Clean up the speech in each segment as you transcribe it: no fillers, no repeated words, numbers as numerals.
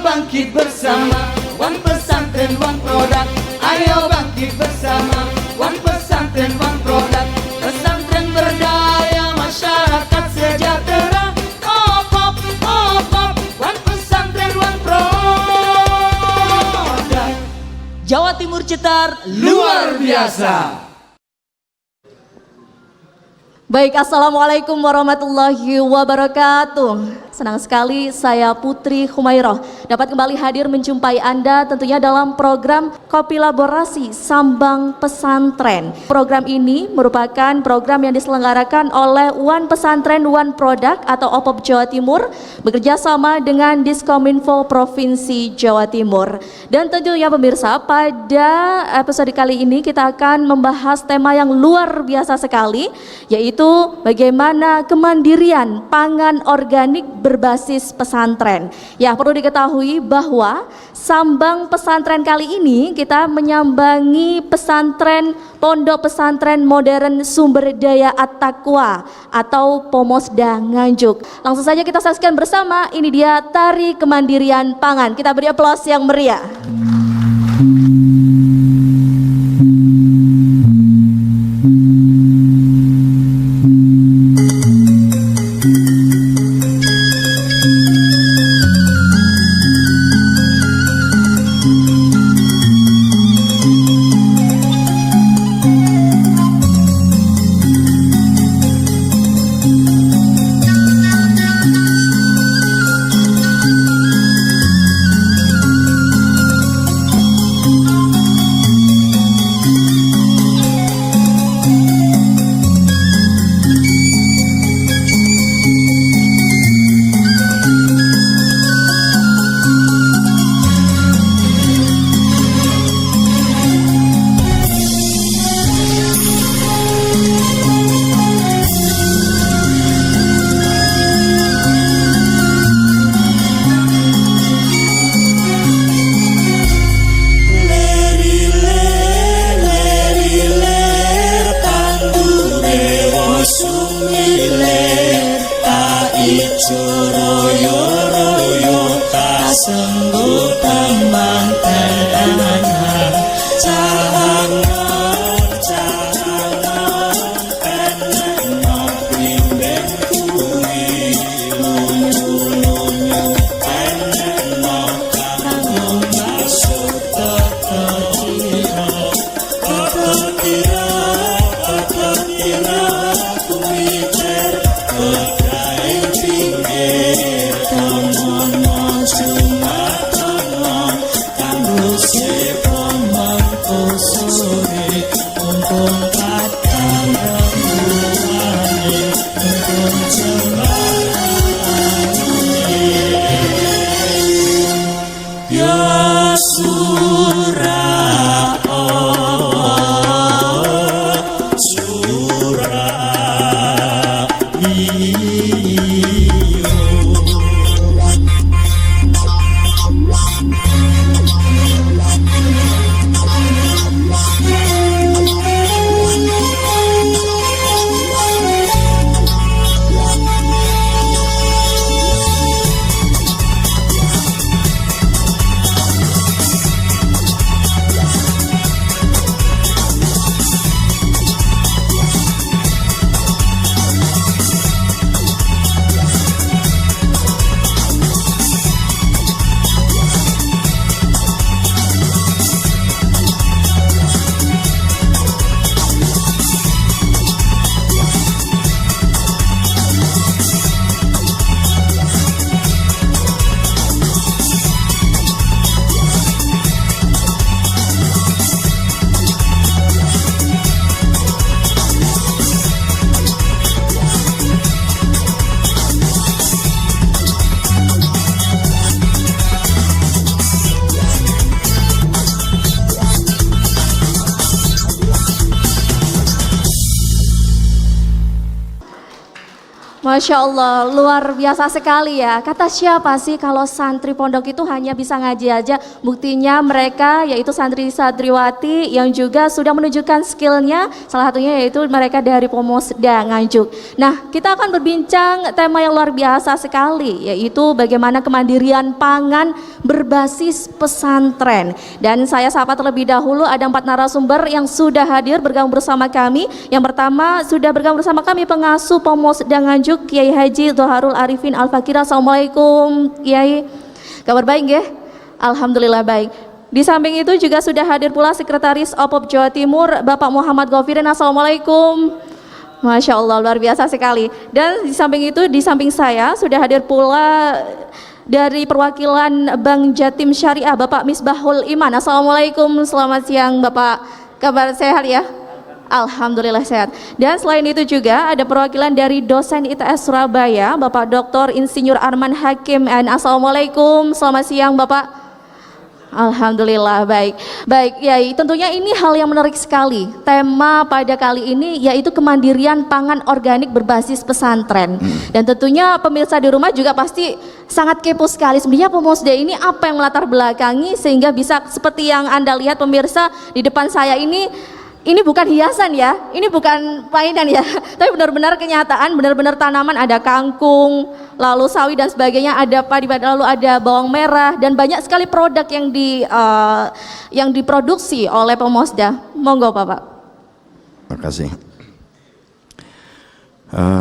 bangkit bersama, One Pesantren One Produk. Ayo bangkit bersama, One Pesantren One Produk. Pesantren berdaya, masyarakat sejahtera. Op, One Pesantren One Produk. Jawa Timur Cetar Luar biasa. Baik, Assalamualaikum warahmatullahi wabarakatuh. Senang sekali saya Putri Humairah dapat kembali hadir menjumpai Anda tentunya dalam program Kopilaborasi Sambang Pesantren. Program ini merupakan program yang diselenggarakan oleh One Pesantren One Produk atau OPOP Jawa Timur bekerja sama dengan Diskominfo Provinsi Jawa Timur. Dan tentunya pemirsa, pada episode kali ini kita akan membahas tema yang luar biasa sekali, yaitu bagaimana kemandirian pangan organik berbasis pesantren. Ya, perlu diketahui bahwa sambang pesantren kali ini kita menyambangi pesantren Pondok Pesantren Modern Sumber Daya At-Taqwa atau Pomosda Nganjuk. Langsung saja kita saksikan bersama, ini dia tari kemandirian pangan. Kita beri aplaus yang meriah. Masya Allah, luar biasa sekali ya. Kata siapa sih kalau santri pondok itu hanya bisa ngaji aja? Buktinya mereka yaitu santri-santriwati yang juga sudah menunjukkan skillnya. Salah satunya yaitu mereka dari Pomosda Nganjuk. Nah, kita akan berbincang tema yang luar biasa sekali, yaitu bagaimana kemandirian pangan berbasis pesantren. Dan saya sapa terlebih dahulu ada 4 narasumber yang sudah hadir bergabung bersama kami. Yang pertama sudah bergabung bersama kami pengasuh Pomosda Nganjuk, Kiai Haji Dhoharul Arifin Al-Fakir. Assalamualaikum Kiai, kabar baik ya? Alhamdulillah baik. Di samping itu juga sudah hadir pula Sekretaris OPOP Jawa Timur Bapak Muhammad Ghafirin. Assalamualaikum. Masya Allah, luar biasa sekali. Dan di samping itu, di samping saya sudah hadir pula dari perwakilan Bank Jatim Syariah Bapak Misbahul Iman. Assalamualaikum, selamat siang Bapak, kabar sehat ya? Alhamdulillah sehat. Dan selain itu juga ada perwakilan dari dosen ITS Surabaya Bapak Dr. Insinyur Arman Hakim. Assalamualaikum, selamat siang Bapak. Alhamdulillah baik. Baik ya, tentunya ini hal yang menarik sekali. Tema pada kali ini yaitu kemandirian pangan organik berbasis pesantren. Dan tentunya pemirsa di rumah juga pasti sangat kepo sekali. Sebenarnya Pomosda ini apa yang melatar belakangi sehingga bisa seperti yang Anda lihat pemirsa di depan saya ini bukan hiasan ya, ini bukan mainan ya, tapi benar-benar kenyataan, benar-benar tanaman. Ada kangkung, lalu sawi dan sebagainya, ada padi, lalu ada bawang merah dan banyak sekali produk yang diproduksi oleh Pomosda. Monggo Bapak. Terima kasih.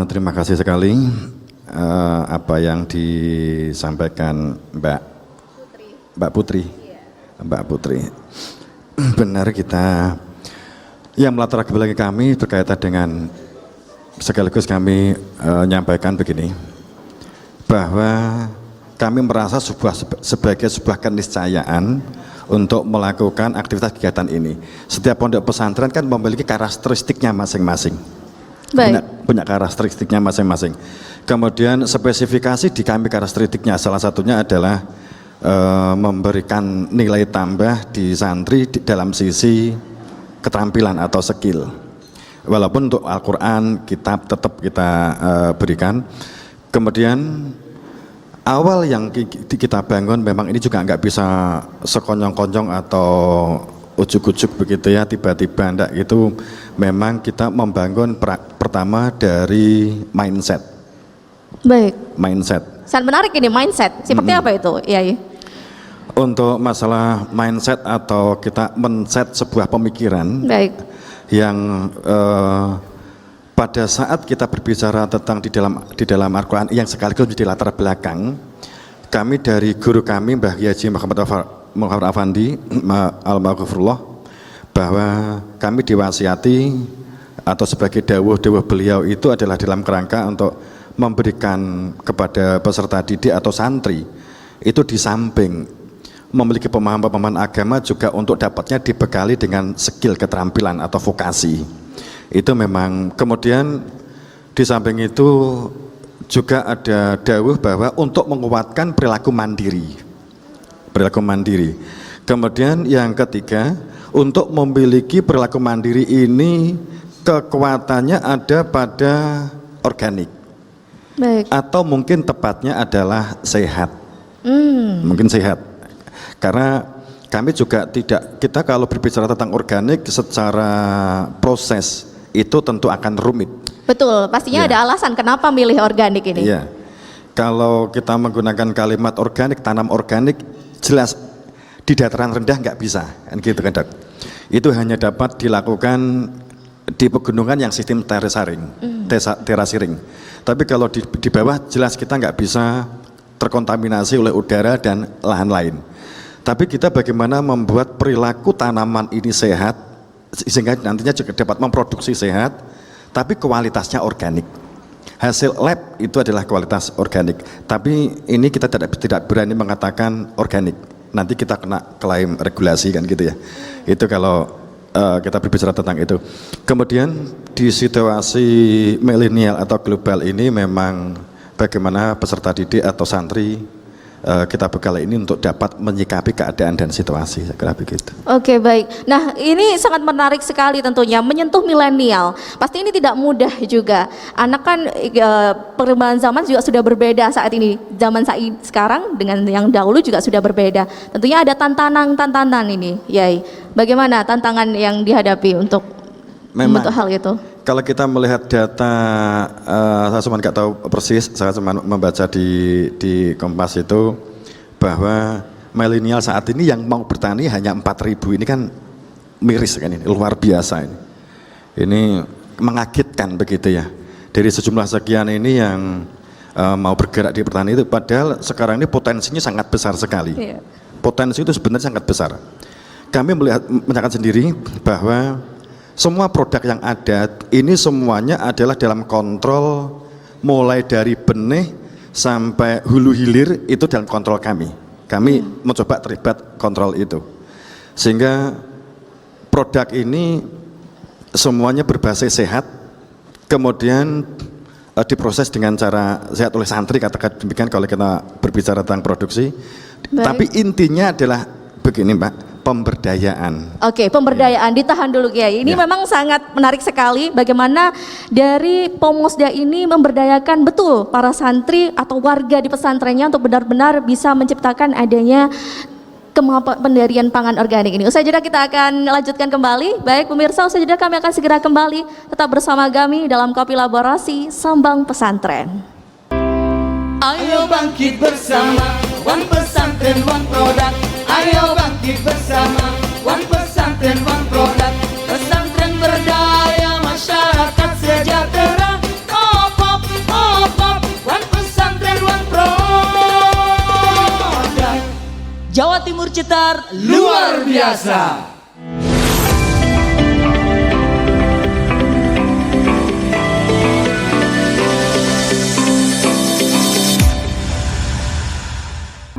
Terima kasih sekali apa yang disampaikan Mbak Putri. Mbak Putri. Benar, kita yang melatar belakang kami berkaitan dengan sekaligus kami menyampaikan begini, bahwa kami merasa sebagai sebuah keniscayaan untuk melakukan aktivitas kegiatan ini. Setiap pondok pesantren kan memiliki karakteristiknya masing-masing. Punya karakteristiknya masing-masing. Kemudian spesifikasi di kami karakteristiknya salah satunya adalah memberikan nilai tambah di santri dalam sisi keterampilan atau skill. Walaupun untuk Al-Quran, kitab tetap kita berikan. Kemudian awal yang kita bangun memang ini juga nggak bisa sekonyong-konyong atau ujuk-ujuk begitu ya, tiba-tiba enggak gitu. Memang kita membangun pertama dari mindset. Baik. Mindset. Sangat menarik ini mindset. Seperti apa itu, Yai? Untuk masalah mindset atau kita men-set sebuah pemikiran. Baik. Yang pada saat kita berbicara tentang di dalam Al-Quran yang sekaligus menjadi latar belakang, kami dari guru kami Mbah Haji Muhammad Afandi Al-Maghfurullah, bahwa kami diwasiati atau sebagai dawuh beliau itu adalah dalam kerangka untuk memberikan kepada peserta didik atau santri itu di samping memiliki pemahaman agama juga untuk dapatnya dibekali dengan skill, keterampilan atau vokasi. Itu memang. Kemudian di samping itu juga ada dawuh bahwa untuk menguatkan perilaku mandiri. Kemudian yang ketiga, untuk memiliki perilaku mandiri ini kekuatannya ada pada organik. Baik. Atau mungkin tepatnya adalah sehat. Mungkin sehat. Karena kami juga kita kalau berbicara tentang organik secara proses itu tentu akan rumit. Betul, pastinya ada alasan kenapa milih organik ini. Iya. Kalau kita menggunakan kalimat organik, tanam organik, jelas di dataran rendah nggak bisa, kan gitu kan Dok. Itu hanya dapat dilakukan di pegunungan yang sistem terasiring. Tapi kalau di bawah jelas kita nggak bisa terkontaminasi oleh udara dan lahan lain. Tapi kita bagaimana membuat perilaku tanaman ini sehat sehingga nantinya juga dapat memproduksi sehat, tapi kualitasnya organik. Hasil lab itu adalah kualitas organik. Tapi ini kita tidak berani mengatakan organik. Nanti kita kena klaim regulasi kan gitu ya. Itu kalau kita berbicara tentang itu. Kemudian di situasi milenial atau global ini memang bagaimana peserta didik atau santri kita bekal ini untuk dapat menyikapi keadaan dan situasi, saya kira begitu. Oke, baik. Nah, ini sangat menarik sekali tentunya, menyentuh milenial. Pasti ini tidak mudah juga. Anak kan perkembangan zaman juga sudah berbeda saat ini. Zaman sekarang dengan yang dahulu juga sudah berbeda. Tentunya ada tantangan ini, Yai. Bagaimana tantangan yang dihadapi untuk membentuk hal itu? Kalau kita melihat data, saya cuma nggak tahu persis, saya cuma membaca di Kompas itu bahwa milenial saat ini yang mau bertani hanya 4.000, ini kan miris kan, ini luar biasa ini. Ini mengagetkan begitu ya. Dari sejumlah sekian ini yang mau bergerak di pertanian itu, padahal sekarang ini potensinya sangat besar sekali. Iya. Potensi itu sebenarnya sangat besar. Kami menyatakan sendiri bahwa semua produk yang ada ini semuanya adalah dalam kontrol, mulai dari benih sampai hulu hilir itu dalam kontrol kami. Kami mencoba terlibat kontrol itu, sehingga produk ini semuanya berbasis sehat, kemudian diproses dengan cara sehat oleh santri, katakan demikian kalau kita berbicara tentang produksi. Baik. Tapi intinya adalah begini Mbak, pemberdayaan. Oke, pemberdayaan, ditahan dulu Kiai. Ini memang sangat menarik sekali bagaimana dari Pomosda ini memberdayakan betul para santri atau warga di pesantrennya untuk benar-benar bisa menciptakan adanya pendirian pangan organik ini. Usai jeda kita akan lanjutkan kembali. Baik pemirsa, usai jeda kami akan segera kembali. Tetap bersama kami dalam Kopi Laborasi Sambang Pesantren. Ayo bangkit bersama, One Pesantren One Produk. Ayo bangkit bersama, One Pesantren One Produk. Pesantren berdaya, masyarakat sejahtera. Op, One Pesantren One Produk. Jawa Timur Cetar luar biasa.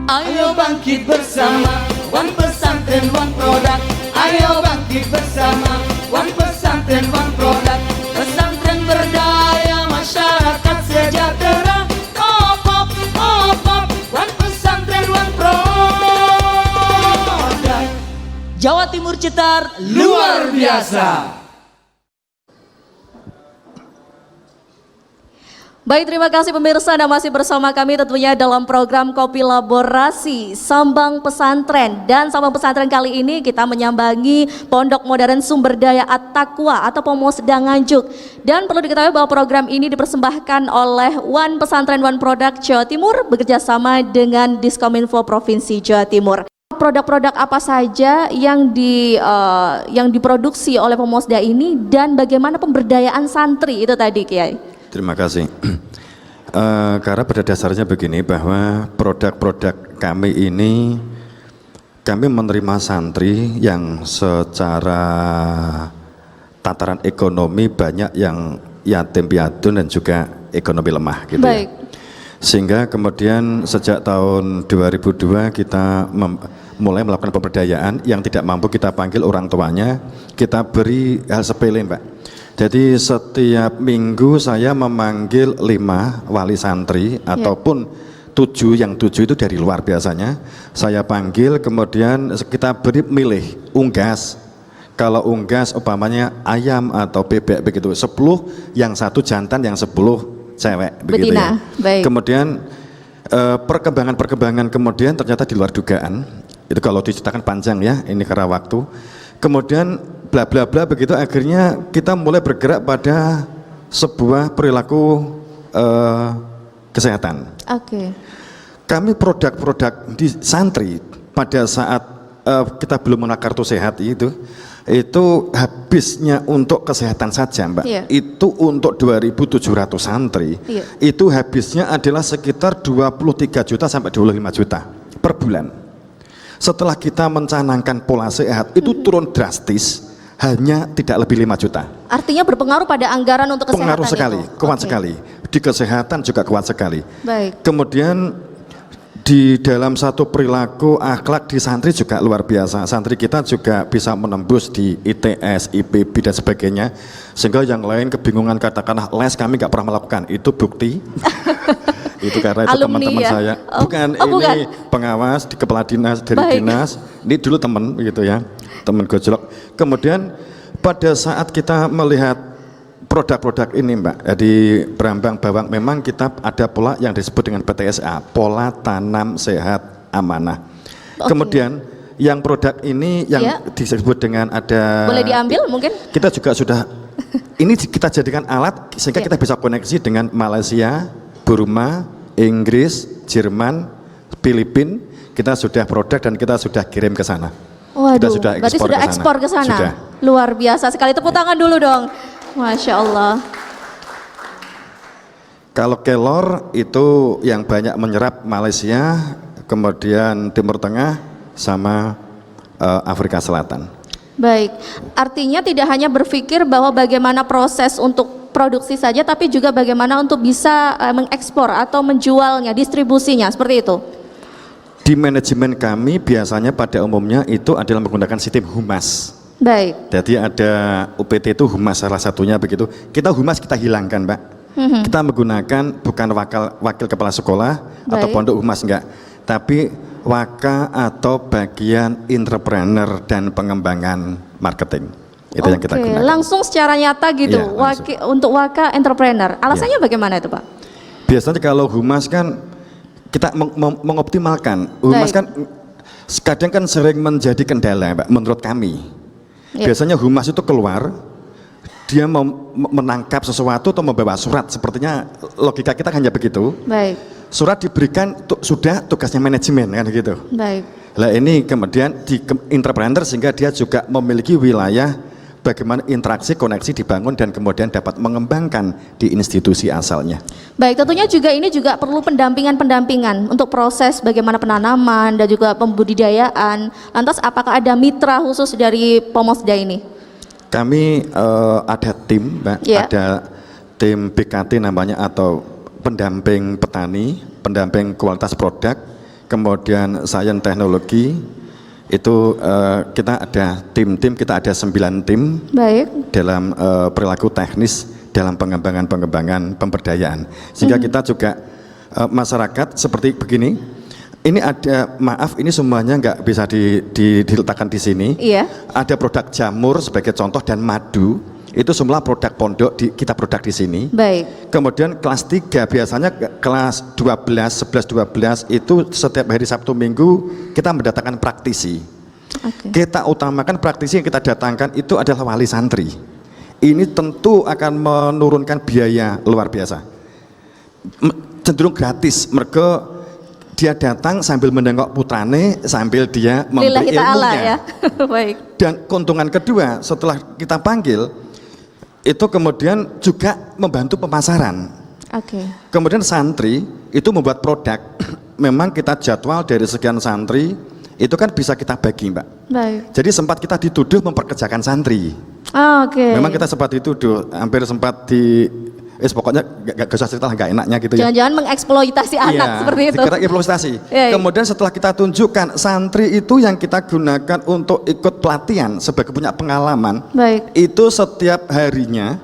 Ayo bangkit bersama, One Pesantren One Produk. Ayo bangkit bersama, One Pesantren One Produk. Pesantren berdaya, masyarakat sejahtera. Op, One Pesantren One Produk. Jawa Timur Cetar luar biasa. Baik, terima kasih pemirsa, Anda masih bersama kami tentunya dalam program Kopi Laborasi Sambang Pesantren. Dan Sambang Pesantren kali ini kita menyambangi Pondok Modern Sumber Daya At-Taqwa atau Pomosda Nganjuk. Dan perlu diketahui bahwa program ini dipersembahkan oleh One Pesantren One Product Jawa Timur bekerjasama dengan Diskominfo Provinsi Jawa Timur. Produk-produk apa saja yang diproduksi oleh Pomosda ini dan bagaimana pemberdayaan santri itu tadi, Kiai? Terima kasih. Karena pada dasarnya begini, bahwa produk-produk kami ini, kami menerima santri yang secara tataran ekonomi banyak yang yatim piatu dan juga ekonomi lemah gitu. Baik. Ya. Sehingga kemudian sejak tahun 2002 kita mulai melakukan pemberdayaan. Yang tidak mampu kita panggil orang tuanya, kita beri hal sepele Mbak. Jadi setiap minggu saya memanggil 5 wali santri ataupun 7, yang 7 itu dari luar biasanya. Saya panggil, kemudian kita beri milih unggas. Kalau unggas umpamanya ayam atau bebek begitu, 10, yang 1 jantan, yang 10 cewek begitu. Betina. Ya. Baik. Kemudian perkembangan kemudian ternyata di luar dugaan. Itu kalau diceritakan panjang ya, ini karena waktu. Kemudian bla bla bla begitu, akhirnya kita mulai bergerak pada sebuah perilaku kesehatan. Oke. Kami produk-produk di santri pada saat kita belum mengenal kartu sehat itu habisnya untuk kesehatan saja Mbak. Iya. Itu untuk 2.700 santri. Iya. Itu habisnya adalah sekitar 23 juta sampai 25 juta per bulan. Setelah kita mencanangkan pola sehat itu turun drastis, hanya tidak lebih 5 juta. Artinya berpengaruh pada anggaran untuk kesehatan. Pengaruh sekali, itu kuat sekali. Di kesehatan juga kuat sekali. Baik. Kemudian di dalam satu perilaku akhlak di santri juga luar biasa. Santri kita juga bisa menembus di ITS, IPB dan sebagainya. Sehingga yang lain kebingungan, katakanlah les kami nggak pernah melakukan, itu bukti. Itu karena itu Alumni teman-teman ya? saya. Oh, Bukan, oh, bukan. ini pengawas di kepala dinas dari Baik. dinas. Ini dulu teman gitu ya, teman gojlok. Kemudian pada saat kita melihat produk-produk ini Mbak, di Brambang Bawang memang kita ada pola yang disebut dengan PTSA, pola tanam sehat amanah. Oke. Kemudian yang produk ini yang Ya. disebut dengan ada, Boleh diambil mungkin? kita juga sudah ini kita jadikan alat sehingga Ya. kita bisa koneksi dengan Malaysia, Burma, Inggris, Jerman, Filipina. Kita sudah produk dan kita sudah kirim ke sana. Waduh, Kita sudah berarti ekspor sudah ke sana. ekspor ke sana. Sudah. Luar biasa sekali. Tepuk tangan dulu dong. Masya Allah. Kalau kelor itu yang banyak menyerap Malaysia, kemudian Timur Tengah sama Afrika Selatan. Baik, artinya tidak hanya berpikir bahwa bagaimana proses untuk produksi saja, tapi juga bagaimana untuk bisa mengekspor atau menjualnya, distribusinya, seperti itu. Di manajemen kami biasanya pada umumnya itu adalah menggunakan sistem humas. Baik, Jadi ada UPT itu humas salah satunya begitu. Kita humas kita hilangkan, Pak. Kita menggunakan bukan wakil kepala sekolah atau Baik. pondok humas enggak, tapi waka atau bagian entrepreneur dan pengembangan marketing. Itu yang kita Oke, gunakan. langsung secara nyata gitu, Iya, langsung. untuk Waka Entrepreneur. Alasannya bagaimana itu Pak? Biasanya kalau humas kan kita mengoptimalkan. Humas Baik. kan kadang kan sering menjadi kendala, Pak, menurut kami. Iya. Biasanya humas itu keluar, dia mau menangkap sesuatu atau membawa surat, sepertinya logika kita hanya begitu. Baik, Surat diberikan sudah tugasnya manajemen kan gitu. baik. Lah ini kemudian di entrepreneur sehingga dia juga memiliki wilayah bagaimana interaksi koneksi dibangun dan kemudian dapat mengembangkan di institusi asalnya. Baik, tentunya juga ini juga perlu pendampingan untuk proses bagaimana penanaman dan juga pembudidayaan. Lantas apakah ada mitra khusus dari Pomosda ini? Kami ada tim, Mbak, Iya. ada tim BKT namanya atau pendamping petani, pendamping kualitas produk, kemudian sains teknologi. Itu kita ada tim-tim, kita ada 9 tim Baik, dalam perilaku teknis dalam pengembangan pemberdayaan. Sehingga kita juga masyarakat seperti begini. Ini ada, maaf ini semuanya nggak bisa diletakkan di sini. iya. Ada produk jamur sebagai contoh dan madu. Itu semua produk pondok kita produk di sini. Baik, Kemudian kelas 3 biasanya kelas 12, 11, 12 itu setiap hari Sabtu Minggu kita mendatangkan praktisi. oke. Kita utamakan praktisi yang kita datangkan itu adalah wali santri. Ini tentu akan menurunkan biaya luar biasa. Cenderung gratis, mereka dia datang sambil menengok putrane, sambil dia memberi Lillahi ta'ala ilmunya. ya. Baik, Dan keuntungan kedua setelah kita panggil, itu kemudian juga membantu pemasaran. oke. Kemudian santri itu membuat produk. Memang kita jadwal dari sekian santri itu kan bisa kita bagi, Mbak. Baik, Jadi sempat kita dituduh memperkerjakan santri. oke. Memang kita sempat dituduh, hampir sempat pokoknya gak usah cerita lah, gak enaknya gitu ya. Jangan-jangan mengeksploitasi anak seperti itu. Dikira eksploitasi. Iya, iya. Kemudian setelah kita tunjukkan santri itu yang kita gunakan untuk ikut pelatihan sebagai punya pengalaman, Baik, itu setiap harinya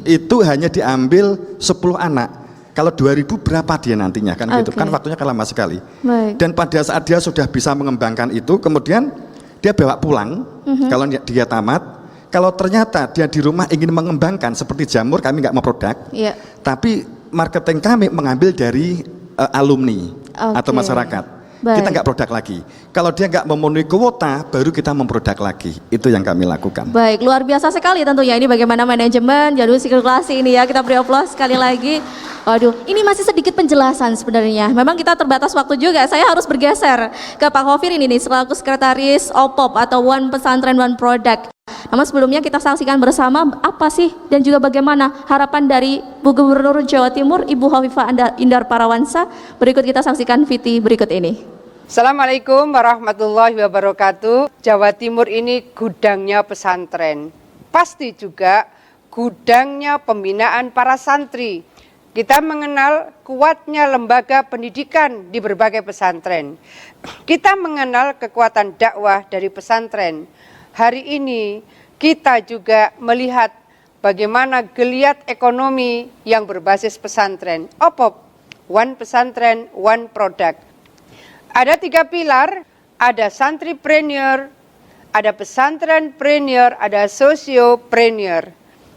itu hanya diambil 10 anak. Kalau 2000 berapa dia nantinya kan gitu Oke. kan, waktunya kan lama sekali. baik. Dan pada saat dia sudah bisa mengembangkan itu, kemudian dia bawa pulang. Kalau dia tamat, kalau ternyata dia di rumah ingin mengembangkan seperti jamur, kami nggak mau produk, Iya. tapi marketing kami mengambil dari alumni atau Oke. masyarakat. Baik. Kita nggak produk lagi. Kalau dia nggak memenuhi kuota, baru kita memproduk lagi. Itu yang kami lakukan. Baik, luar biasa sekali tentunya ini bagaimana manajemen jadwal sirkulasi ini ya, kita beri aplaus sekali lagi. Waduh, ini masih sedikit penjelasan sebenarnya. Memang kita terbatas waktu juga. Saya harus bergeser ke Pak Khofir ini nih selaku sekretaris OPOP atau One Pesantren One Product. Namun sebelumnya kita saksikan bersama apa sih dan juga bagaimana harapan dari Bu Gubernur Jawa Timur Ibu Hovifah Indar Parawansa. Berikut kita saksikan VT berikut ini. Assalamualaikum warahmatullahi wabarakatuh. Jawa Timur ini gudangnya pesantren. Pasti juga gudangnya pembinaan para santri. Kita mengenal kuatnya lembaga pendidikan di berbagai pesantren. Kita mengenal kekuatan dakwah dari pesantren. Hari ini kita juga melihat bagaimana geliat ekonomi yang berbasis pesantren. OPOP, one pesantren, one product. Ada 3 pilar, ada santripreneur, ada pesantrenpreneur, ada sosiopreneur.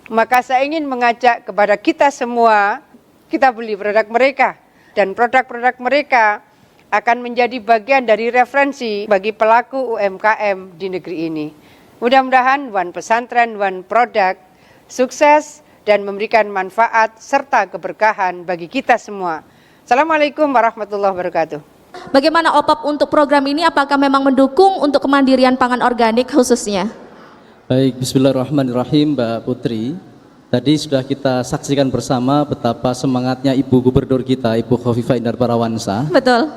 Maka saya ingin mengajak kepada kita semua, kita beli produk mereka. Dan produk-produk mereka akan menjadi bagian dari referensi bagi pelaku UMKM di negeri ini. Mudah-mudahan one pesantren, one product, sukses dan memberikan manfaat serta keberkahan bagi kita semua. Assalamualaikum warahmatullahi wabarakatuh. Bagaimana OPAP untuk program ini? Apakah memang mendukung untuk kemandirian pangan organik khususnya? Baik, bismillahirrahmanirrahim Mbak Putri. Tadi sudah kita saksikan bersama betapa semangatnya Ibu Gubernur kita, Ibu Khofifah Indar Parawansa. Betul.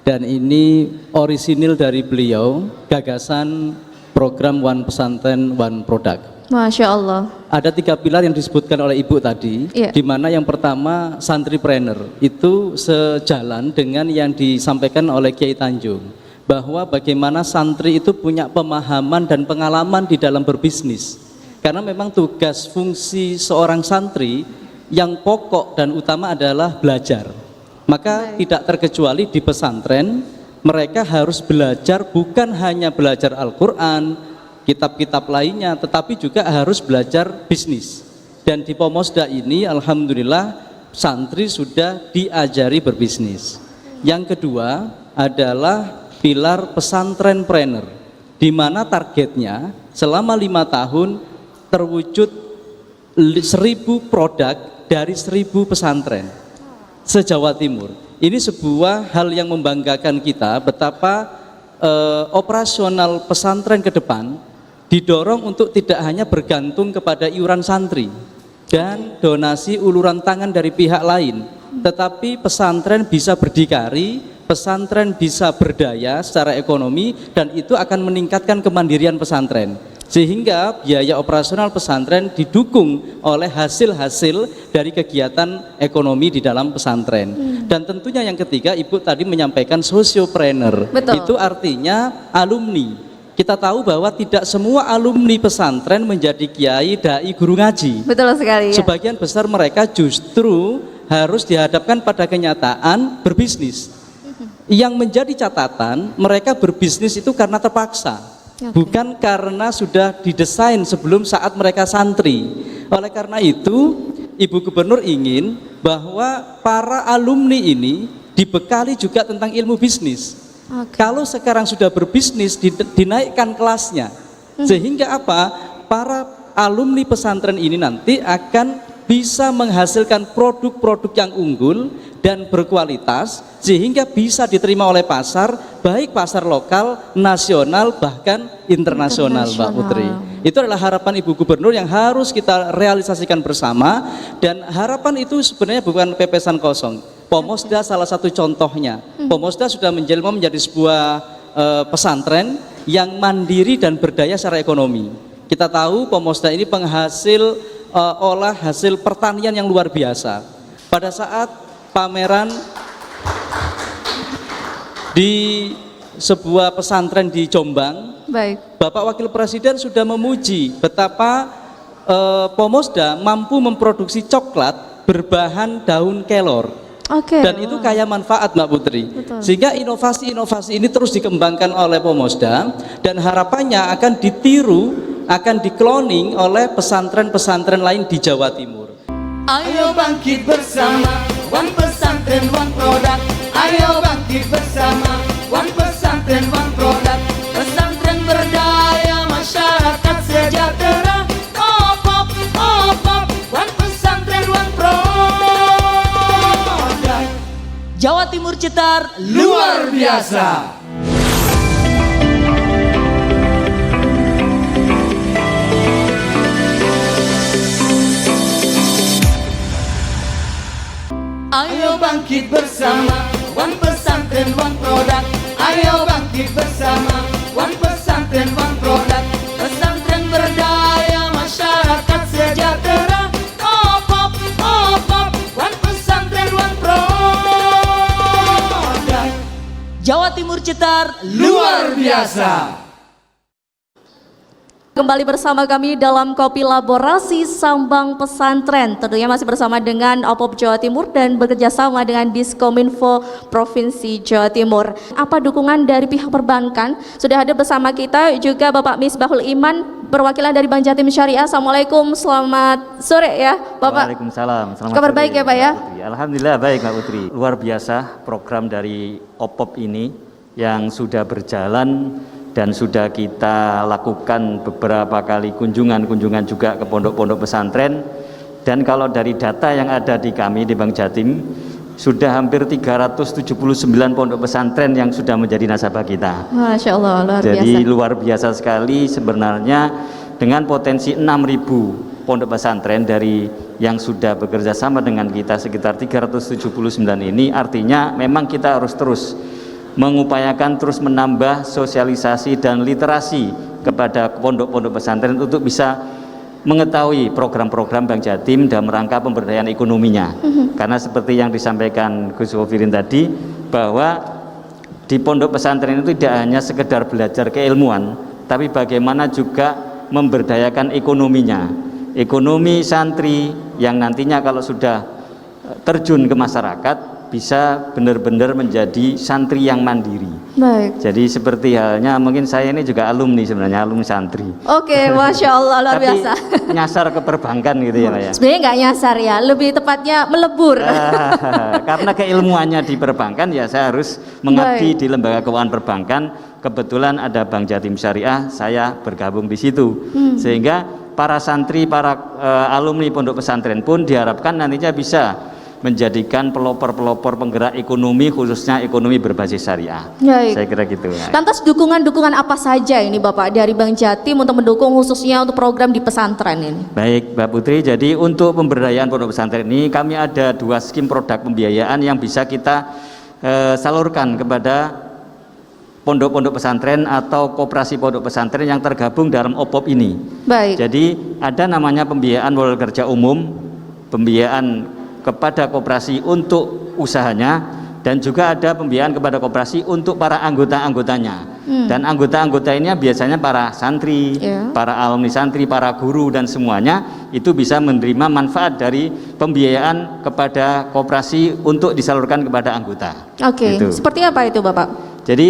Dan ini orisinil dari beliau, gagasan program One Pesantren One Product. Masya Allah. Ada 3 pilar yang disebutkan oleh Ibu tadi, Iya. di mana yang pertama santripreneur, itu sejalan dengan yang disampaikan oleh Kiai Tanjung, bahwa bagaimana santri itu punya pemahaman dan pengalaman di dalam berbisnis. Karena memang tugas fungsi seorang santri yang pokok dan utama adalah belajar. Maka tidak terkecuali di pesantren, mereka harus belajar, bukan hanya belajar Al-Quran, kitab-kitab lainnya, tetapi juga harus belajar bisnis. Dan di Pomosda ini alhamdulillah santri sudah diajari berbisnis. Yang kedua adalah pilar pesantrenpreneur, di mana targetnya selama 5 tahun terwujud 1000 produk dari 1000 pesantren se-Jawa Timur. Ini sebuah hal yang membanggakan kita, betapa operasional pesantren ke depan didorong untuk tidak hanya bergantung kepada iuran santri dan donasi uluran tangan dari pihak lain, tetapi pesantren bisa berdikari, pesantren bisa berdaya secara ekonomi, dan itu akan meningkatkan kemandirian pesantren, sehingga biaya operasional pesantren didukung oleh hasil-hasil dari kegiatan ekonomi di dalam pesantren. Dan tentunya yang ketiga, Ibu tadi menyampaikan sosiopreneur. Betul. Itu artinya alumni. Kita tahu bahwa tidak semua alumni pesantren menjadi kiai, dai, guru ngaji. Betul sekali. Ya. Sebagian besar mereka justru harus dihadapkan pada kenyataan berbisnis. Yang menjadi catatan, mereka berbisnis itu karena terpaksa, bukan karena sudah didesain sebelum saat mereka santri. Oleh karena itu, Ibu Gubernur ingin bahwa para alumni ini dibekali juga tentang ilmu bisnis. Kalau sekarang sudah berbisnis, dinaikkan kelasnya, sehingga apa? Para alumni pesantren ini nanti akan bisa menghasilkan produk-produk yang unggul dan berkualitas, sehingga bisa diterima oleh pasar, baik pasar lokal, nasional, bahkan internasional, Mbak Putri. Itu adalah harapan Ibu Gubernur yang harus kita realisasikan bersama, dan harapan itu sebenarnya bukan pepesan kosong. Pomosda salah satu contohnya. Pomosda sudah menjelma menjadi sebuah pesantren yang mandiri dan berdaya secara ekonomi. Kita tahu Pomosda ini penghasil olah hasil pertanian yang luar biasa. Pada saat pameran di sebuah pesantren di Jombang, Baik. Bapak Wakil Presiden sudah memuji betapa Pomosda mampu memproduksi coklat berbahan daun kelor. Dan itu kaya manfaat, Mbak Putri. Betul. Sehingga inovasi-inovasi ini terus dikembangkan oleh Pomosda, dan harapannya akan ditiru, akan dikloning oleh pesantren-pesantren lain di Jawa Timur. Ayo bangkit bersama, one pesantren, one product. Ayo bangkit bersama, one pesantren, one product. Pesantren berdaya, masyarakat sejahtera. OPAP, OPAP, one pesantren, one product. Jawa Timur Cetar Luar biasa. Ayo bangkit bersama, one pesantren, one product. Ayo bangkit bersama, one pesantren, one product. Pesantren berdaya, masyarakat sejahtera. OPAP, OPAP, one pesantren, one product. Jawa Timur Cetar Luar biasa. Kembali bersama kami dalam Kopilabora Sambang Pesantren. Tentunya masih bersama dengan OPOP Jawa Timur dan bekerjasama dengan Diskominfo Provinsi Jawa Timur. Apa dukungan dari pihak perbankan? Sudah hadir bersama kita juga Bapak Misbahul Iman, perwakilan dari Bank Jatim Syariah. Assalamualaikum, selamat sore ya Bapak. Waalaikumsalam. Selamat Kabar sore, baik ya Pak ya? Putri. Alhamdulillah baik Mbak Putri. Luar biasa program dari OPOP ini yang sudah berjalan dan sudah kita lakukan beberapa kali kunjungan juga ke pondok-pondok pesantren. Dan kalau dari data yang ada di kami di Bank Jatim, sudah hampir 379 pondok pesantren yang sudah menjadi nasabah kita. Masya Allah, luar biasa. Jadi luar biasa sekali sebenarnya, dengan potensi 6.000 pondok pesantren dari yang sudah bekerja sama dengan kita sekitar 379 ini, artinya memang kita harus terus mengupayakan terus menambah sosialisasi dan literasi kepada pondok-pondok pesantren untuk bisa mengetahui program-program Bank Jatim dalam rangka pemberdayaan ekonominya. Karena seperti yang disampaikan Gus Wofirin tadi, bahwa di pondok pesantren itu tidak hanya sekedar belajar keilmuan, tapi bagaimana juga memberdayakan ekonominya. Ekonomi santri yang nantinya kalau sudah terjun ke masyarakat bisa benar-benar menjadi santri yang mandiri. Baik. Jadi seperti halnya mungkin saya ini juga alumni, sebenarnya alumni santri. Oke, Masya Allah, luar Tapi biasa. nyasar ke perbankan gitu ya Pak ya. Sebenarnya nggak nyasar ya, lebih tepatnya melebur. Karena keilmuannya di perbankan ya saya harus mengabdi di lembaga keuangan perbankan. Kebetulan ada Bank Jatim Syariah, saya bergabung di situ. Sehingga para santri, para alumni pondok pesantren pun diharapkan nantinya bisa menjadikan pelopor-pelopor penggerak ekonomi, khususnya ekonomi berbasis syariah. Baik. Saya kira gitu. Lantas dukungan-dukungan apa saja ini Bapak dari Bank Jatim untuk mendukung khususnya untuk program di pesantren ini? Baik Mbak Putri, jadi untuk pemberdayaan pondok pesantren ini kami ada 2 skim produk pembiayaan yang bisa kita salurkan kepada pondok-pondok pesantren atau koperasi pondok pesantren yang tergabung dalam OPOP ini. Baik. Jadi ada namanya pembiayaan modal kerja umum, pembiayaan kepada koperasi untuk usahanya, dan juga ada pembiayaan kepada koperasi untuk para anggota-anggotanya. Dan anggota-anggota ini biasanya para santri, para alumni santri, para guru, dan semuanya itu bisa menerima manfaat dari pembiayaan kepada koperasi untuk disalurkan kepada anggota. Oke, seperti apa itu Bapak? Jadi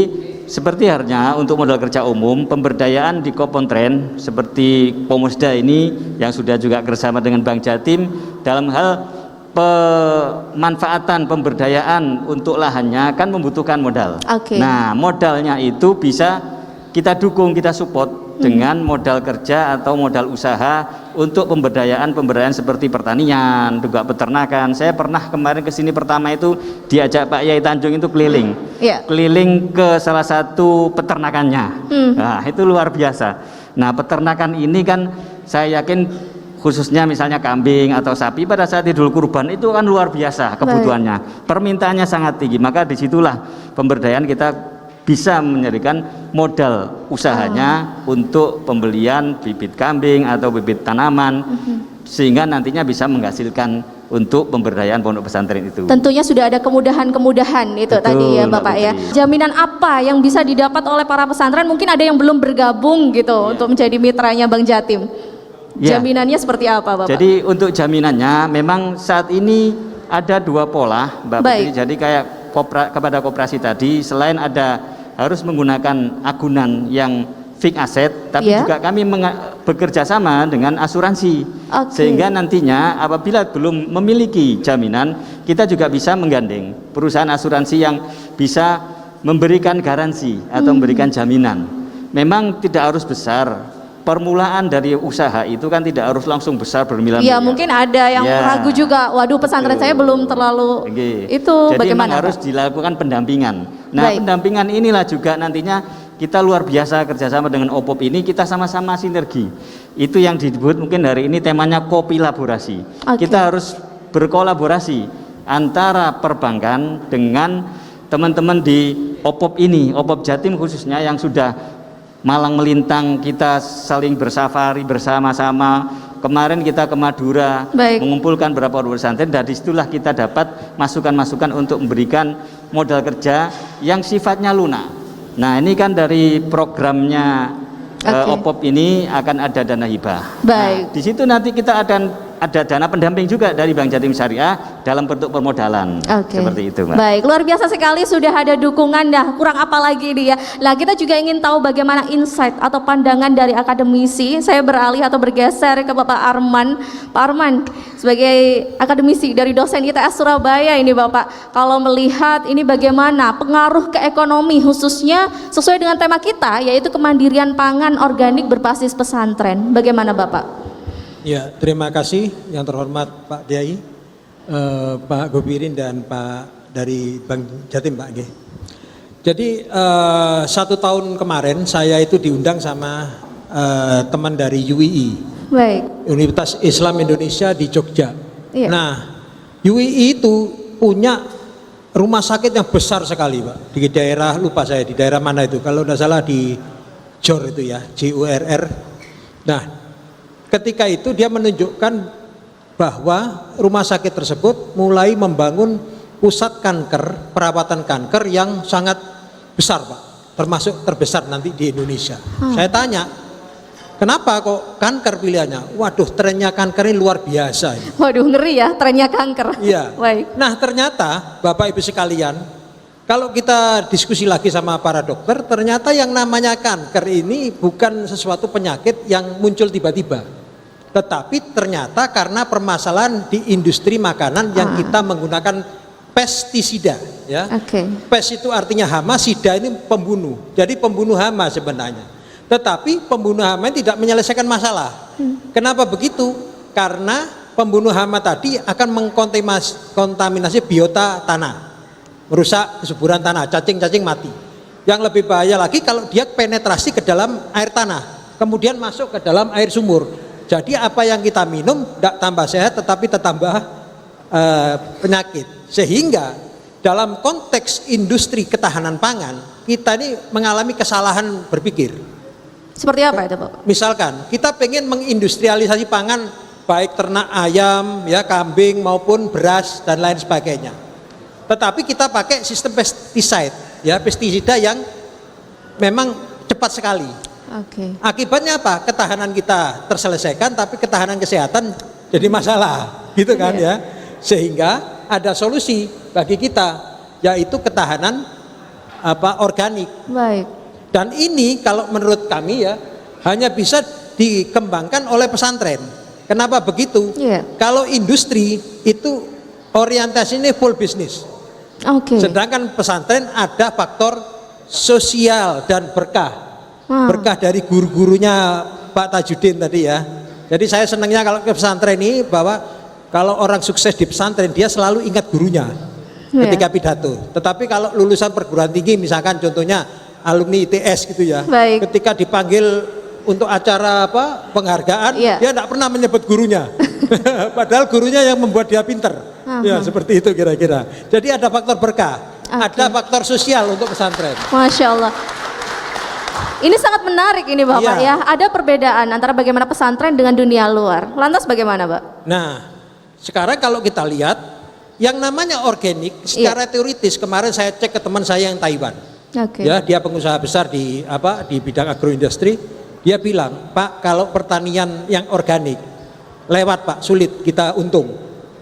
seperti halnya untuk modal kerja umum, pemberdayaan di Kopontren seperti Pomusda ini yang sudah juga bersama dengan Bank Jatim dalam hal pemanfaatan pemberdayaan untuk lahannya kan membutuhkan modal. Nah, modalnya itu bisa kita dukung, kita support dengan modal kerja atau modal usaha untuk pemberdayaan seperti pertanian, juga peternakan. Saya pernah kemarin ke sini pertama itu diajak Pak Yai Tanjung itu keliling, keliling ke salah satu peternakannya. Nah, itu luar biasa. Nah, peternakan ini kan saya yakin khususnya misalnya kambing atau sapi pada saat Idul Kurban itu kan luar biasa kebutuhannya, permintaannya sangat tinggi, maka disitulah pemberdayaan kita bisa menjadikan modal usahanya untuk pembelian bibit kambing atau bibit tanaman, sehingga nantinya bisa menghasilkan untuk pemberdayaan pondok pesantren itu. Tentunya sudah ada kemudahan-kemudahan itu. Betul, tadi ya Bapak ya. Jaminan apa yang bisa didapat oleh para pesantren? Mungkin ada yang belum bergabung gitu untuk menjadi mitranya Bank Jatim. Jaminannya seperti apa Bapak? Jadi untuk jaminannya memang saat ini ada 2 pola Mbak Putri. Jadi kayak kepada koperasi tadi, selain ada harus menggunakan agunan yang fixed asset, tapi juga kami bekerja sama dengan asuransi. Sehingga nantinya apabila belum memiliki jaminan, kita juga bisa menggandeng perusahaan asuransi yang bisa memberikan garansi atau memberikan jaminan. Memang tidak harus besar. Permulaan dari usaha itu kan tidak harus langsung besar bermiliar-miliar. Iya, mungkin ada yang ragu juga. Waduh, pesantren saya belum terlalu itu. Jadi bagaimana? harus dilakukan pendampingan. Nah, pendampingan inilah juga nantinya kita luar biasa kerjasama dengan OPOP ini, kita sama-sama sinergi. Itu yang disebut mungkin hari ini temanya kopilaborasi. Kita harus berkolaborasi antara perbankan dengan teman-teman di OPOP ini, OPOP Jatim khususnya yang sudah malang melintang, kita saling bersafari bersama-sama. Kemarin kita ke Madura mengumpulkan beberapa pesantren, dan disitulah kita dapat masukan-masukan untuk memberikan modal kerja yang sifatnya lunak. Nah, ini kan dari programnya OPOP ini akan ada dana hibah. Baik. Di situ nanti kita akan ada dana pendamping juga dari Bank Jatim Syariah dalam bentuk permodalan. Seperti itu, Mbak. Baik, luar biasa sekali, sudah ada dukungan dah. Kurang apa lagi dia? Nah, kita juga ingin tahu bagaimana insight atau pandangan dari akademisi. Saya beralih atau bergeser ke Bapak Arman. Pak Arman, sebagai akademisi dari dosen ITS Surabaya ini Bapak, kalau melihat ini bagaimana pengaruh ke ekonomi khususnya sesuai dengan tema kita yaitu kemandirian pangan organik berbasis pesantren. Bagaimana Bapak? Ya, terima kasih yang terhormat Pak Diai, Pak Gobirin dan Pak dari Bank Jatim Pak G. Jadi 1 tahun kemarin saya itu diundang sama teman dari UII, Baik. Universitas Islam Indonesia di Jogja. Iya. Nah, UII itu punya rumah sakit yang besar sekali Pak, di daerah, lupa saya di daerah mana itu, kalau tidak salah di JOR itu ya, JURR. Nah, ketika itu dia menunjukkan bahwa rumah sakit tersebut mulai membangun pusat kanker, perawatan kanker yang sangat besar Pak, termasuk terbesar nanti di Indonesia. Saya tanya, kenapa kok kanker pilihannya? Waduh, trennya kanker ini luar biasa ini. Waduh, ngeri ya trennya kanker. Iya. Baik. Nah, ternyata Bapak Ibu sekalian, kalau kita diskusi lagi sama para dokter, ternyata yang namanya kanker ini bukan sesuatu penyakit yang muncul tiba-tiba. Tetapi ternyata karena permasalahan di industri makanan yang kita menggunakan pestisida, ya. Pes itu artinya hama, sida ini pembunuh. Jadi pembunuh hama sebenarnya. Tetapi pembunuh hama tidak menyelesaikan masalah. Kenapa begitu? Karena pembunuh hama tadi akan mengkontaminasi biota tanah, merusak kesuburan tanah, cacing-cacing mati. Yang lebih bahaya lagi kalau dia penetrasi ke dalam air tanah, kemudian masuk ke dalam air sumur. Jadi apa yang kita minum tidak tambah sehat tetapi tambah penyakit. Sehingga dalam konteks industri ketahanan pangan kita ini mengalami kesalahan berpikir. Seperti apa itu Pak? Misalkan kita pengen mengindustrialisasi pangan baik ternak ayam, ya kambing maupun beras dan lain sebagainya. Tetapi kita pakai sistem pesticide, ya pestisida yang memang cepat sekali. Akibatnya apa? Ketahanan kita terselesaikan, tapi ketahanan kesehatan jadi masalah, gitu kan ya? Sehingga ada solusi bagi kita, yaitu ketahanan organik. Baik. Dan ini kalau menurut kami ya hanya bisa dikembangkan oleh pesantren. Kenapa begitu? Kalau industri itu orientasinya full bisnis. Sedangkan pesantren ada faktor sosial dan berkah. Berkah dari guru-gurunya Pak Tajudin tadi ya. Jadi saya senangnya kalau ke pesantren ini bahwa kalau orang sukses di pesantren dia selalu ingat gurunya ketika pidato. Tetapi kalau lulusan perguruan tinggi misalkan contohnya alumni ITS gitu ya, ketika dipanggil untuk acara penghargaan dia tidak pernah menyebut gurunya. Padahal gurunya yang membuat dia pinter. Ya seperti itu kira-kira. Jadi ada faktor berkah, ada faktor sosial untuk pesantren. Masya Allah. Ini sangat menarik ini Bapak ya. Ada perbedaan antara bagaimana pesantren dengan dunia luar. Lantas bagaimana Pak? Nah, sekarang kalau kita lihat yang namanya organik secara teoritis, kemarin saya cek ke teman saya yang Taiwan. Ya, dia pengusaha besar di bidang agroindustri. Dia bilang, "Pak, kalau pertanian yang organik lewat Pak, sulit kita untung."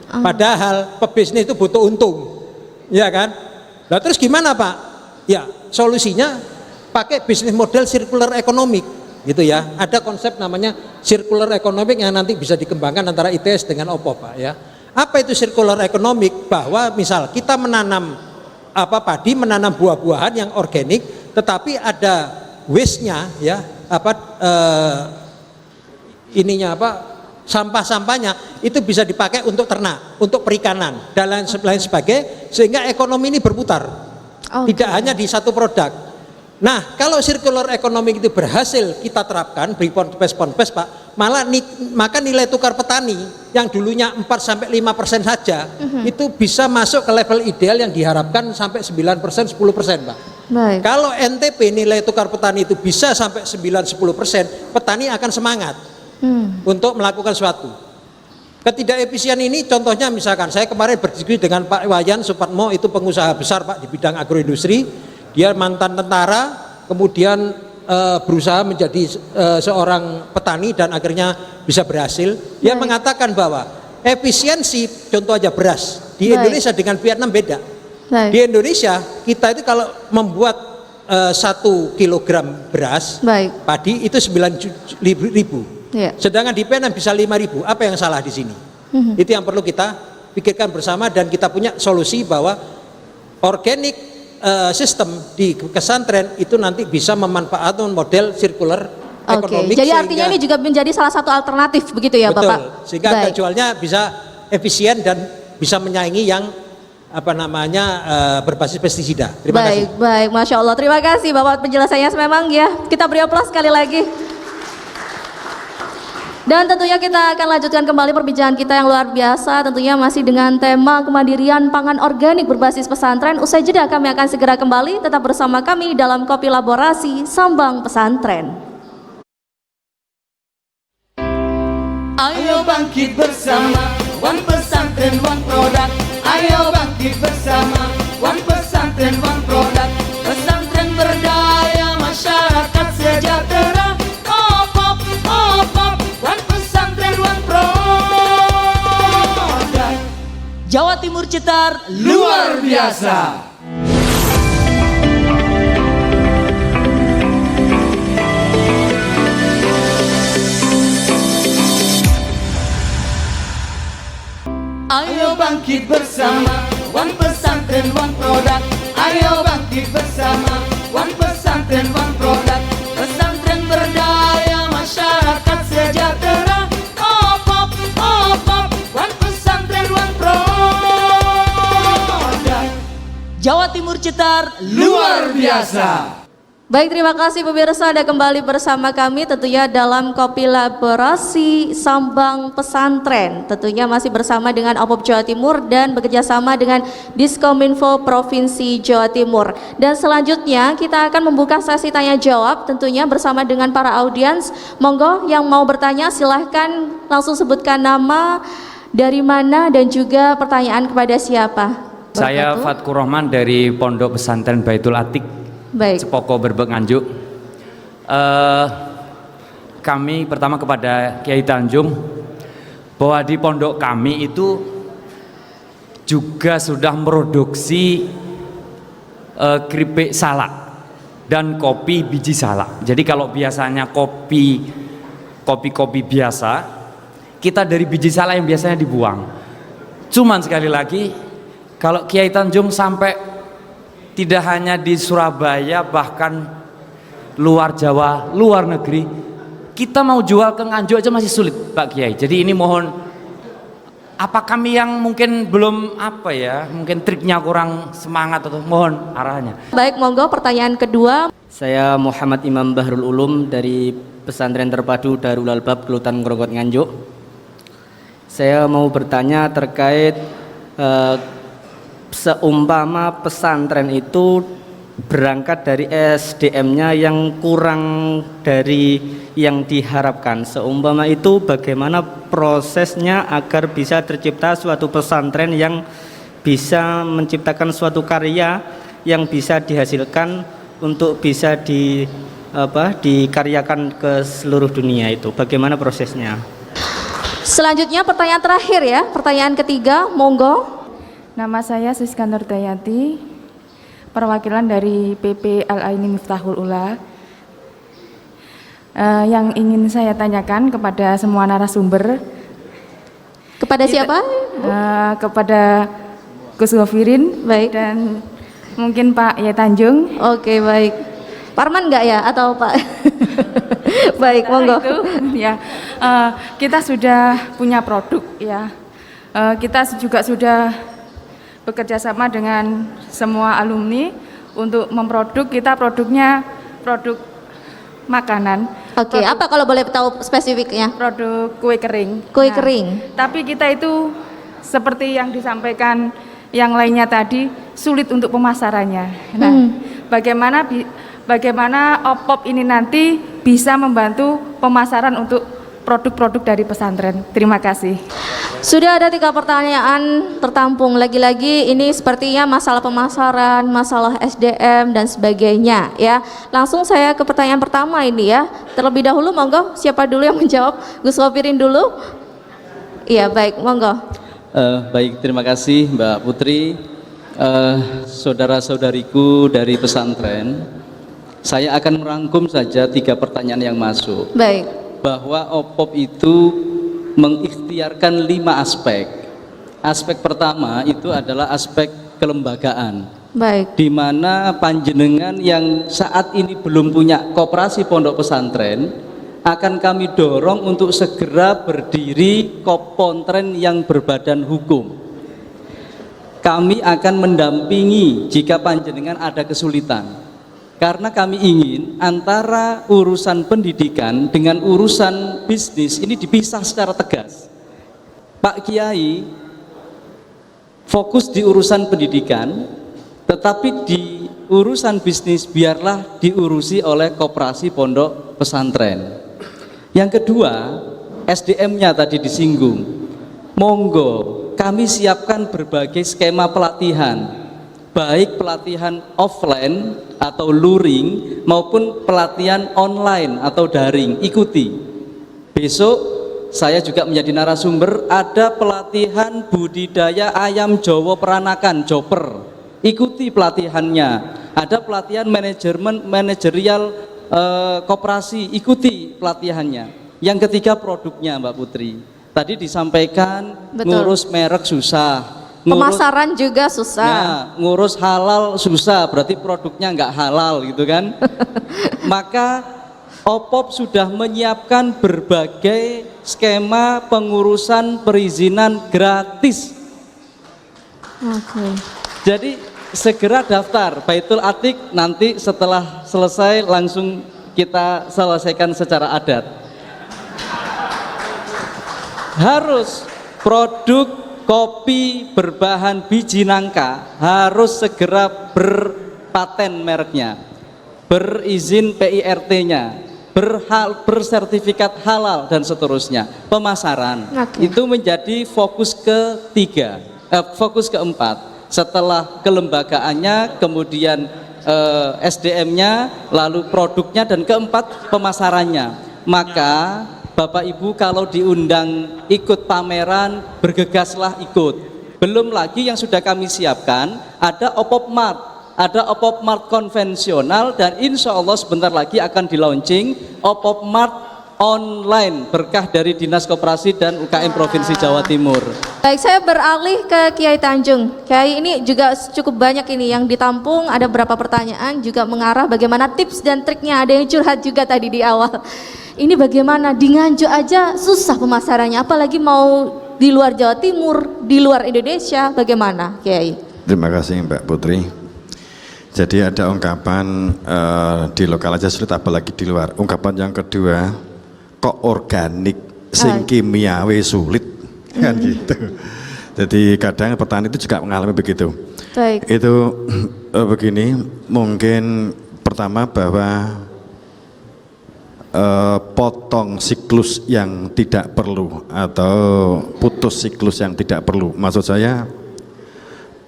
Padahal pebisnis itu butuh untung. Ya kan? Nah, terus gimana Pak? Ya, solusinya pakai bisnis model circular economic gitu ya. Ada konsep namanya circular economic yang nanti bisa dikembangkan antara ITS dengan OPOP Pak ya. Apa itu circular economic? Bahwa misal kita menanam padi, menanam buah-buahan yang organik, tetapi ada waste-nya ya, sampah-sampahnya itu bisa dipakai untuk ternak, untuk perikanan dan lain sebagainya, sehingga ekonomi ini berputar. Tidak hanya di satu produk. Nah, kalau circular economic itu berhasil kita terapkan, beri ponpes Pak, maka nilai tukar petani yang dulunya 4-5% saja itu bisa masuk ke level ideal yang diharapkan sampai 9%, 10% Pak. Kalau NTP nilai tukar petani itu bisa sampai 9-10%, petani akan semangat untuk melakukan sesuatu. Ketidakefisien ini contohnya misalkan saya kemarin berdiskusi dengan Pak Wayan Supatmo, itu pengusaha besar Pak di bidang agroindustri. Dia mantan tentara, kemudian berusaha menjadi seorang petani dan akhirnya bisa berhasil. Dia mengatakan bahwa efisiensi, contoh aja beras di Indonesia dengan Vietnam beda. Di Indonesia kita itu kalau membuat 1 kilogram beras padi itu 9.000. Sedangkan di Vietnam bisa 5.000. Apa yang salah di sini? Itu yang perlu kita pikirkan bersama, dan kita punya solusi bahwa organic sistem di pesantren itu nanti bisa memanfaatkan model circular ekonomi. Jadi artinya ini juga menjadi salah satu alternatif begitu ya, betul, Bapak? sehingga harga jualnya bisa efisien dan bisa menyaingi yang berbasis pestisida. Terima kasih. Baik, Masya Allah. Terima kasih Bapak penjelasannya, memang ya. Kita beri aplaus sekali lagi. Dan tentunya kita akan lanjutkan kembali perbincangan kita yang luar biasa, tentunya masih dengan tema kemandirian pangan organik berbasis pesantren. Usai jeda kami akan segera kembali, tetap bersama kami dalam Kopi Laborasi Sambang Pesantren. Ayo bangkit bersama, One Pesantren One Product. Ayo bangkit bersama, One Pesantren One Product. Pesantren berdaya, masyarakat sejahtera. Jawa Timur Cetar luar biasa. Ayo bangkit bersama, One Pesantren One Product. Ayo bangkit bersama, One Pesantren One Product. Pesantren berdaya, masyarakat sejahtera. Jawa Timur Cetar luar biasa. Baik, terima kasih pemirsa, Anda kembali bersama kami tentunya dalam Kopi Laborasi Sambang Pesantren. Tentunya masih bersama dengan OPOP Jawa Timur dan bekerjasama dengan Diskominfo Provinsi Jawa Timur. Dan selanjutnya kita akan membuka sesi tanya jawab tentunya bersama dengan para audiens. Monggo yang mau bertanya silahkan langsung sebutkan nama, dari mana, dan juga pertanyaan kepada siapa. Saya Fatkur Rahman dari Pondok Pesantren Baitul Atik, Cepoko Berbek Nganjuk. Kami pertama kepada Kiai Tanjung bahwa di pondok kami itu juga sudah memproduksi keripik salak dan kopi biji salak. Jadi kalau biasanya kopi biasa, kita dari biji salak yang biasanya dibuang. Cuman sekali lagi, kalau Kiai Tanjung sampai tidak hanya di Surabaya, bahkan luar Jawa, luar negeri, kita mau jual ke Nganjuk aja masih sulit Pak Kiai. Jadi ini mohon, apa kami yang mungkin belum mungkin triknya kurang semangat, atau mohon arahannya. Baik, monggo pertanyaan kedua. Saya Muhammad Imam Bahrul Ulum dari Pesantren Terpadu Darul Albab Kelutan Ngronggot Nganjuk. Saya mau bertanya terkait seumpama pesantren itu berangkat dari SDM-nya yang kurang dari yang diharapkan, seumpama itu bagaimana prosesnya agar bisa tercipta suatu pesantren yang bisa menciptakan suatu karya yang bisa dihasilkan untuk bisa dikaryakan ke seluruh dunia, itu bagaimana prosesnya? Selanjutnya pertanyaan terakhir ya, pertanyaan ketiga, monggo. Nama saya Siska Nurdayati, perwakilan dari PP Al-Aini Miftahul Ula. Yang ingin saya tanyakan kepada semua narasumber. Kepada siapa? Kepada Gus Gofirin, dan mungkin Pak Yai Tanjung. Oke, baik. Parman enggak ya, atau Pak? Baik, monggo. Kita sudah punya produk ya. Kita juga sudah bekerja sama dengan semua alumni untuk memproduk. Kita produknya produk makanan. Oke, apa kalau boleh tahu spesifiknya? Produk kue kering. Kue kering. Tapi kita itu seperti yang disampaikan yang lainnya tadi, sulit untuk pemasarannya. Nah, bagaimana OPOP ini nanti bisa membantu pemasaran untuk produk-produk dari pesantren. Terima kasih. Sudah ada 3 pertanyaan tertampung. Lagi-lagi ini sepertinya masalah pemasaran, masalah SDM dan sebagainya ya. Langsung saya ke pertanyaan pertama ini ya. Terlebih dahulu monggo siapa dulu yang menjawab? Gus Wafirin dulu. Iya baik, monggo. Baik, terima kasih Mbak Putri. Saudara-saudariku dari pesantren, saya akan merangkum saja 3 pertanyaan yang masuk. Baik. Bahwa OPOP itu mengikhtiarkan 5 aspek. Aspek pertama itu adalah aspek kelembagaan. Baik. Di mana panjenengan yang saat ini belum punya koperasi pondok pesantren akan kami dorong untuk segera berdiri Kopontren yang berbadan hukum. Kami akan mendampingi jika panjenengan ada kesulitan. Karena kami ingin antara urusan pendidikan dengan urusan bisnis ini dipisah secara tegas. Pak Kiai fokus di urusan pendidikan, tetapi di urusan bisnis biarlah diurusi oleh koperasi pondok pesantren. Yang kedua, SDM-nya tadi disinggung. Monggo, kami siapkan berbagai skema pelatihan, baik pelatihan offline atau luring maupun pelatihan online atau daring. Ikuti. Besok saya juga menjadi narasumber, ada pelatihan budidaya ayam Jawa peranakan, joper. Ikuti pelatihannya. Ada pelatihan manajerial koperasi, ikuti pelatihannya. Yang ketiga produknya Mbak Putri. Tadi disampaikan ngurus merek susah. Pemasaran juga susah. Ya, ngurus halal susah, berarti produknya nggak halal gitu kan. Maka OPOP sudah menyiapkan berbagai skema pengurusan perizinan gratis. Oke. Jadi segera daftar Baitul Atik, nanti setelah selesai langsung kita selesaikan secara adat. Harus produk kopi berbahan biji nangka harus segera berpaten mereknya, berizin PIRT-nya, bersertifikat halal dan seterusnya. Pemasaran itu menjadi fokus ketiga, fokus keempat. Setelah kelembagaannya, kemudian SDM-nya, lalu produknya, dan keempat pemasarannya. Maka Bapak Ibu kalau diundang ikut pameran, bergegaslah ikut. Belum lagi yang sudah kami siapkan, ada OPOP Mart, ada OPOP Mart konvensional, dan insya Allah sebentar lagi akan di launching OPOP Mart online berkah dari Dinas Koperasi dan UKM Provinsi Jawa Timur. Baik, saya beralih ke Kiai Tanjung. Kiai, ini juga cukup banyak ini yang ditampung, ada beberapa pertanyaan juga mengarah bagaimana tips dan triknya, ada yang curhat juga tadi di awal. Ini bagaimana di Nganjuk aja susah pemasarannya, apalagi mau di luar Jawa Timur, di luar Indonesia, bagaimana Kiai? Terima kasih Mbak Putri. Jadi ada ungkapan di lokal aja sulit apalagi di luar. Ungkapan yang kedua, kok organik sing kimiawi sulit kan gitu. Jadi kadang petani itu juga mengalami begitu. Baik. Itu begini, mungkin pertama bahwa potong siklus yang tidak perlu atau putus siklus yang tidak perlu. Maksud saya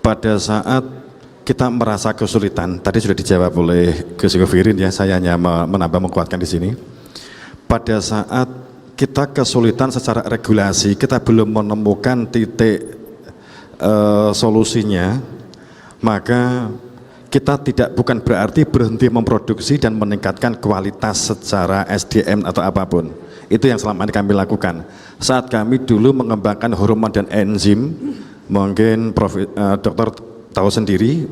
pada saat kita merasa kesulitan, tadi sudah dijawab oleh Gus Gofirin ya, saya hanya menambah menguatkan di sini. Pada saat kita kesulitan secara regulasi, kita belum menemukan titik solusinya, maka kita bukan berarti berhenti memproduksi dan meningkatkan kualitas secara SDM atau apapun. Itu yang selama ini kami lakukan. Saat kami dulu mengembangkan hormon dan enzim, mungkin dokter tahu sendiri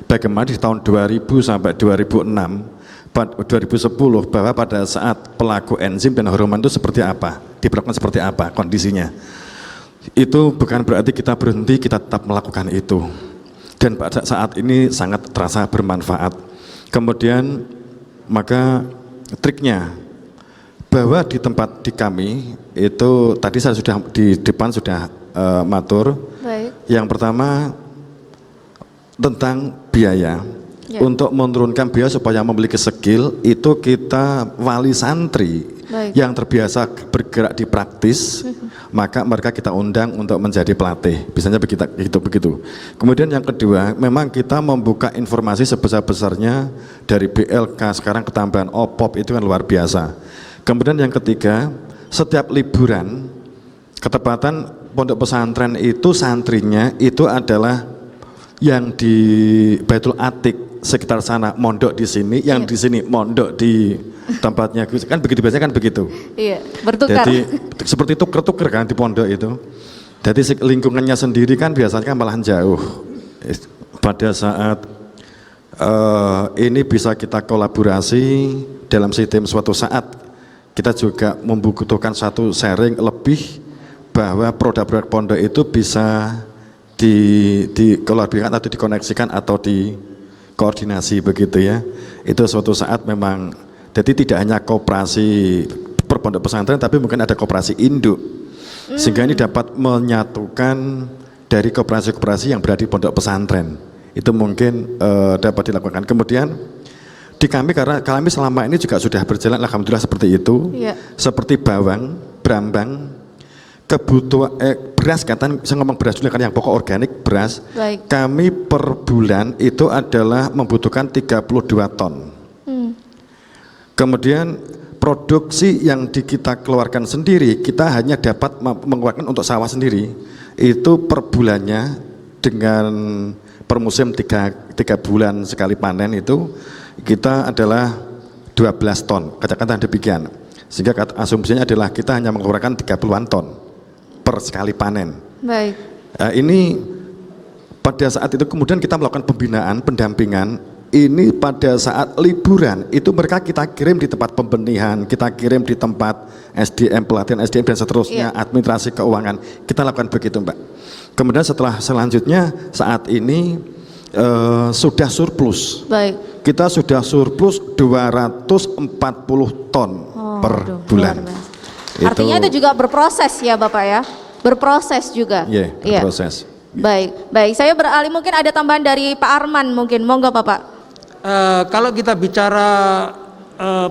bagaimana di tahun 2000 sampai 2006, 2010 bahwa pada saat pelaku enzim dan hormon itu seperti apa, diperlakukan seperti apa kondisinya. Itu bukan berarti kita berhenti, kita tetap melakukan itu. Dan pada saat ini sangat terasa bermanfaat. Kemudian maka triknya bahwa di tempat di kami itu tadi saya sudah di depan sudah matur. Baik. Yang pertama tentang biaya. Untuk menurunkan biaya supaya memiliki skill itu kita wali santri yang terbiasa bergerak di praktis, maka mereka kita undang untuk menjadi pelatih. Biasanya begitu. Kemudian yang kedua, memang kita membuka informasi sebesar-besarnya dari BLK, sekarang ketambahan OPOP itu kan luar biasa. Kemudian yang ketiga, setiap liburan, ketepatan pondok pesantren itu santrinya itu adalah yang di Baitul Atiq sekitar sana mondok di sini, yang di sini mondok di tempatnya, kan begitu, biasanya kan begitu. Iya, bertukar. Jadi seperti tuker-tuker kan di pondok itu. Jadi lingkungannya sendiri kan biasanya malahan jauh. Pada saat ini bisa kita kolaborasi dalam sistem, suatu saat kita juga membutuhkan satu sharing lebih bahwa produk-produk pondok itu bisa dikolaborasikan atau dikoneksikan atau dikoordinasi begitu ya. Itu suatu saat memang, jadi tidak hanya koperasi per pondok pesantren, tapi mungkin ada koperasi induk, sehingga ini dapat menyatukan dari koperasi-koperasi yang berada di pondok pesantren. Itu mungkin dapat dilakukan. Kemudian di kami, karena kami selama ini juga sudah berjalan alhamdulillah seperti itu, seperti bawang, brambang, kebutuhan beras, katakan saya ngomong beras dulu kan, yang pokok organik beras. Baik. Kami per bulan itu adalah membutuhkan 32 ton. Kemudian produksi yang kita keluarkan sendiri, kita hanya dapat mengeluarkan untuk sawah sendiri itu per bulannya dengan per musim 3 bulan sekali panen itu kita adalah 12 ton, katakan demikian. Sehingga asumsinya adalah kita hanya mengeluarkan 30-an ton per sekali panen. Baik. Ini pada saat itu kemudian kita melakukan pembinaan, pendampingan. Ini pada saat liburan itu mereka kita kirim di tempat pembenihan, kita kirim di tempat SDM, pelatihan SDM dan seterusnya, administrasi keuangan. Kita lakukan begitu, Mbak. Kemudian selanjutnya saat ini sudah surplus. Baik. Kita sudah surplus 240 ton per bulan. Artinya itu juga berproses ya Bapak ya? Berproses juga. Iya, berproses. Baik. Saya beralih, mungkin ada tambahan dari Pak Arman mungkin, monggo Bapak. Kalau kita bicara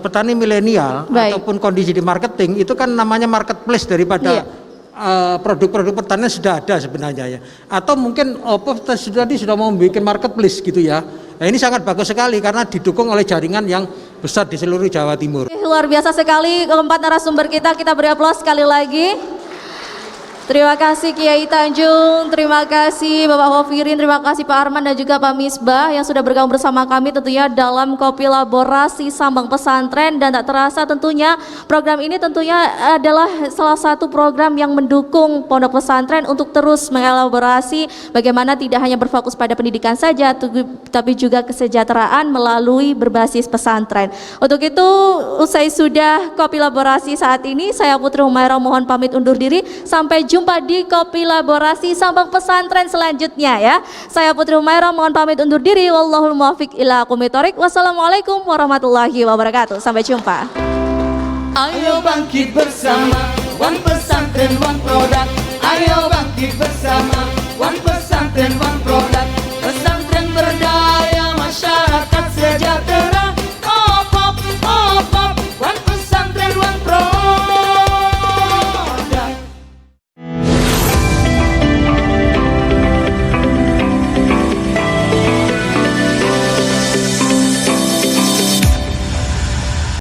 petani milenial ataupun kondisi di marketing, itu kan namanya marketplace daripada produk-produk pertanian sudah ada sebenarnya ya. Atau mungkin OPOP sudah mau membuat marketplace gitu ya. Nah ini sangat bagus sekali karena didukung oleh jaringan yang besar di seluruh Jawa Timur. Luar biasa sekali keempat narasumber kita beri aplaus sekali lagi. Terima kasih Kiai Tanjung, terima kasih Bapak Hofirin, terima kasih Pak Arman dan juga Pak Misbah yang sudah bergabung bersama kami tentunya dalam Kopilaborasi Sambang Pesantren. Dan tak terasa tentunya program ini tentunya adalah salah satu program yang mendukung pondok pesantren untuk terus mengelaborasi bagaimana tidak hanya berfokus pada pendidikan saja, tapi juga kesejahteraan melalui berbasis pesantren. Untuk itu usai sudah Kopilaborasi saat ini, saya Putri Humairah mohon pamit undur diri. Sampai jumpa di Kopilaborasi Sambang Pesantren selanjutnya ya. Saya Putri Humairah mohon pamit undur diri. Wallahul muwaffiq ila aqwamit thoriq. Wassalamualaikum warahmatullahi wabarakatuh. Sampai jumpa. Ayo bangkit bersama, one pesantren, one product. Ayo bangkit bersama.